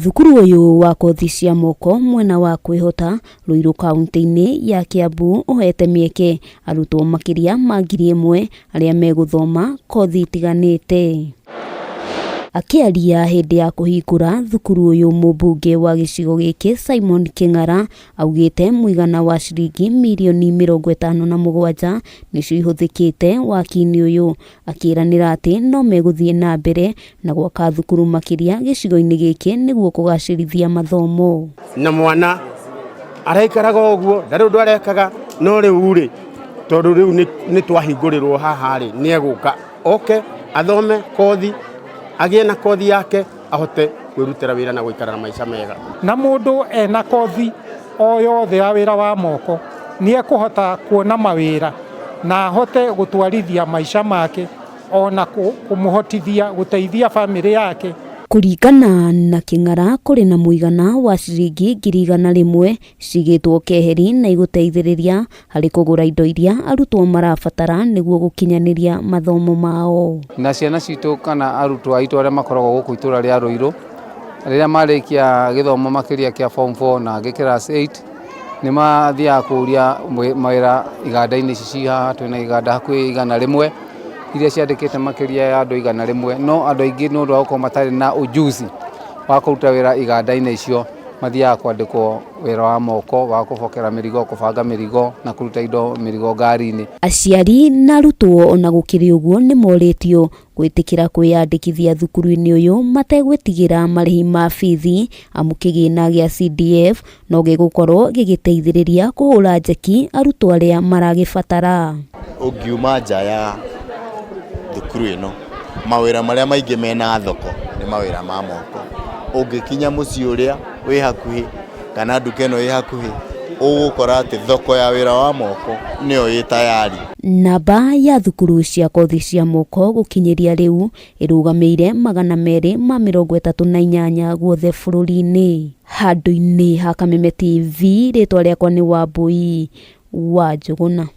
Thukuru uyu wa kothi cia moko mwena wa kwihota Ruiru kaunti-ini ya Kiambu uhete mieke arutwo makiria ma 1,000 aria meguthoma kothi itiganite. Akiaria hindi ya kuhingura thukuru uyu mubunge wa gicigo giki Simon King'ara augite muigana wa ciringi mirioni 57 nicio ihuthikite waki-ini uyu, akiranira ati no meguthie na mbere na gwaka thukuru makiria gicigo-ini giki niguo kugacirithia mathomo. Na mwana araikaraga uguo ndaru ndwarekaga no riu ri tondu riu ni twahingurirwo haha ri ni eguka athome kothi agie na kothi yake ahote kwirutira wira na guikara na maisha mega. Na mundu ena kothi o yothe ya wira wa moko ni ekuhota kuona mawira na ahote gutwarithia maisha make ona kumuhotithia guteithia family yake. Kuringana na King'ara kuri na muigana wa ciringi 100,000 cigitwo keheri na iguteithiriria hari kugura indo iria arutwo marabatara niguo gukinyaniria mathomo mao. Na ciana citu kana arutwo aitu aria makoragwo guku itura ria Ruiru riria marikia githomo makiria kia form 4 na class 8 ni mathia kuria mawira iganda-ini ici ciha twina iganda hakuhi 100 iria ciandikite makiria ya andu 100 no andu aingi no ndo gukoma matari na ujuzi wa kuruta wira iganda-ini icio mathia kwandikwo wira wa moko wa kubokera mirigo kubanga mirigo na kuruta indo mirigo ngari-ini. Aciari na arutwo ona gukiri uguo ni moritio gwitikira kwiyandikithia thukuru-ini uyu mategwitigira marihi ma bithi amu kigina gia CDF no gigukorwo gigiteithiriria kuhura njeki arutwo aria maragibatara. Ungiuma nja ya thukuru ino mawira maria maingi mena thoko ni mawira ma moko. Ungikinya mucii uria wi hakuhi kana nduka ino wi hakuhi ugukora ati thoko ya wira wa moko niyo ĩ tayari. Namba ya thukuru cia kothi cia moko gukinyiria riu irugameire 238 guothe bururi-ini. Handu-ini ha Kameme TV ritwa riakwa ni Wambui wa Njuguna.